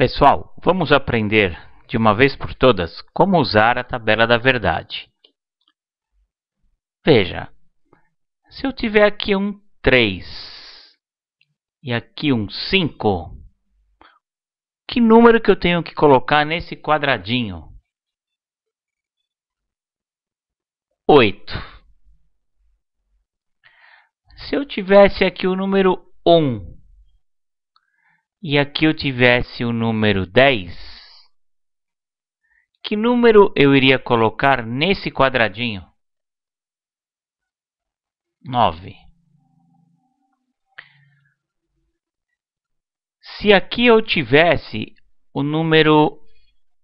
Pessoal, vamos aprender de uma vez por todas como usar a tabela da verdade. Veja, se eu tiver aqui um 3 e aqui um 5, que número que eu tenho que colocar nesse quadradinho? 8. Se eu tivesse aqui o número 1 e aqui eu tivesse o número 10, que número eu iria colocar nesse quadradinho? 9. Se aqui eu tivesse o número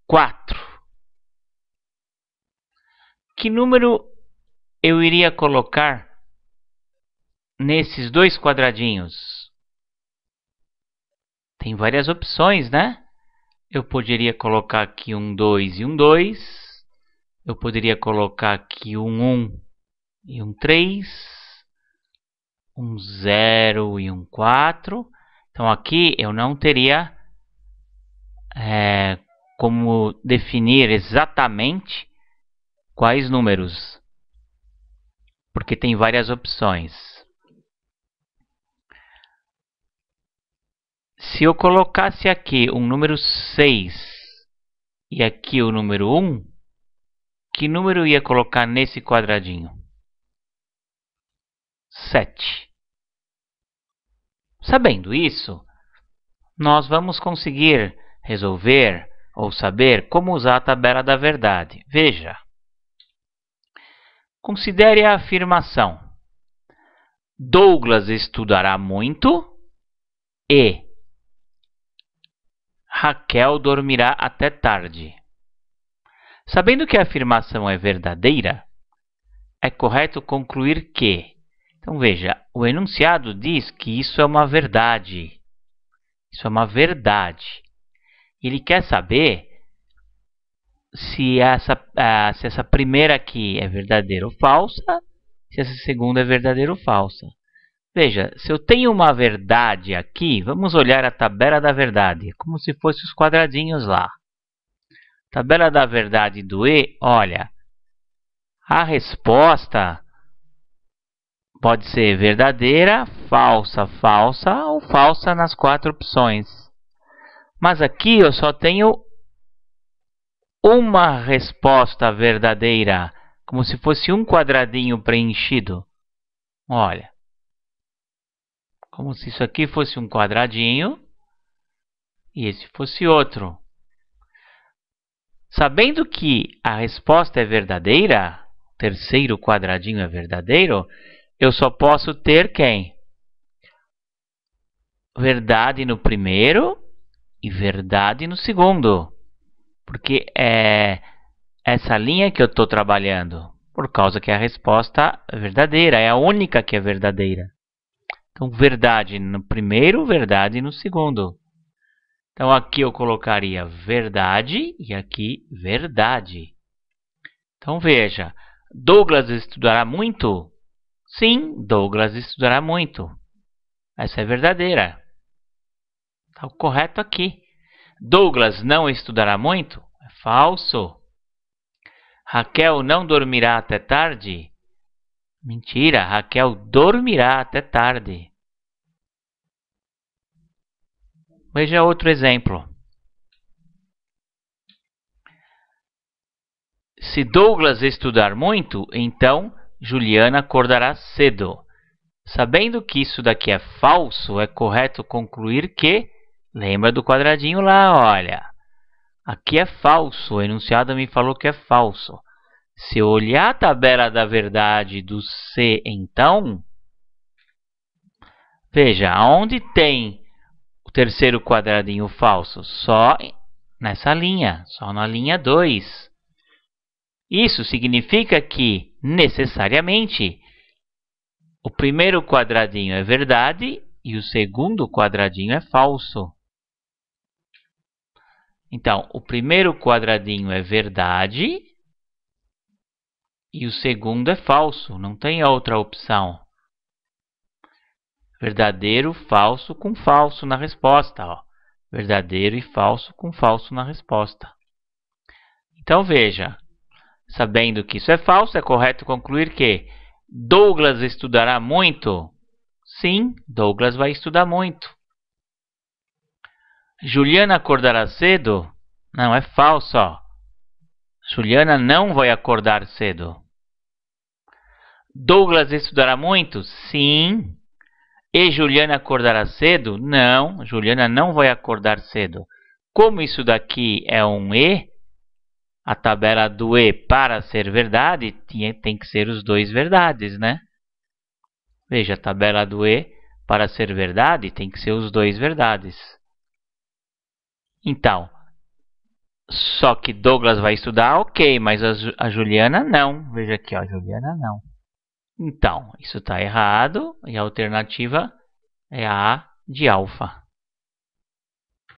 4, que número eu iria colocar nesses dois quadradinhos? Tem várias opções, né? Eu poderia colocar aqui um 2 e um 2. Eu poderia colocar aqui um 1 e um 3. Um 0 e um 4. Então aqui eu não teria como definir exatamente quais números, porque tem várias opções. Se eu colocasse aqui um número 6 e aqui o número 1, que número eu ia colocar nesse quadradinho? 7. Sabendo isso, nós vamos conseguir resolver ou saber como usar a tabela da verdade. Veja, considere a afirmação: Douglas estudará muito e Raquel dormirá até tarde. Sabendo que a afirmação é verdadeira, é correto concluir que... Então veja, o enunciado diz que isso é uma verdade. Isso é uma verdade. Ele quer saber se essa primeira aqui é verdadeira ou falsa, se essa segunda é verdadeira ou falsa. Veja, se eu tenho uma verdade aqui, vamos olhar a tabela da verdade, como se fossem os quadradinhos lá. Tabela da verdade do E, olha, a resposta pode ser verdadeira, falsa, falsa ou falsa nas 4 opções. Mas aqui eu só tenho uma resposta verdadeira, como se fosse um quadradinho preenchido. Olha, como se isso aqui fosse um quadradinho e esse fosse outro. Sabendo que a resposta é verdadeira, o terceiro quadradinho é verdadeiro, eu só posso ter quem? Verdade no primeiro e verdade no segundo. Porque é essa linha que eu estou trabalhando. Por causa que a resposta é verdadeira, é a única que é verdadeira. Então, verdade no primeiro, verdade no segundo. Então, aqui eu colocaria verdade e aqui verdade. Então, veja, Douglas estudará muito? Sim, Douglas estudará muito. Essa é verdadeira. Está o correto aqui. Douglas não estudará muito? É falso. Raquel não dormirá até tarde? Mentira, Raquel dormirá até tarde. Veja outro exemplo. Se Douglas estudar muito, então Juliana acordará cedo. Sabendo que isso daqui é falso, é correto concluir que... Lembra do quadradinho lá, olha. Aqui é falso, o enunciado me falou que é falso. Se eu olhar a tabela da verdade do C, então... Veja, onde tem o terceiro quadradinho falso? Só nessa linha, só na linha 2. Isso significa que, necessariamente, o primeiro quadradinho é verdade e o segundo quadradinho é falso. Então, o primeiro quadradinho é verdade e o segundo é falso. Não tem outra opção. Verdadeiro, falso com falso na resposta. Ó. verdadeiro e falso com falso na resposta. Então veja, sabendo que isso é falso, é correto concluir que Douglas estudará muito? Sim, Douglas vai estudar muito. Juliana acordará cedo? Não, é falso, ó. Juliana não vai acordar cedo. Douglas estudará muito? Sim. E Juliana acordará cedo? Não, Juliana não vai acordar cedo. Como isso daqui é um E, a tabela do E para ser verdade tem que ser os dois verdades, né? Veja, a tabela do E para ser verdade tem que ser os dois verdades. Então, só que Douglas vai estudar, ok, mas a Juliana não. Veja aqui, ó, a Juliana não. Então, isso está errado e a alternativa é a A de alfa.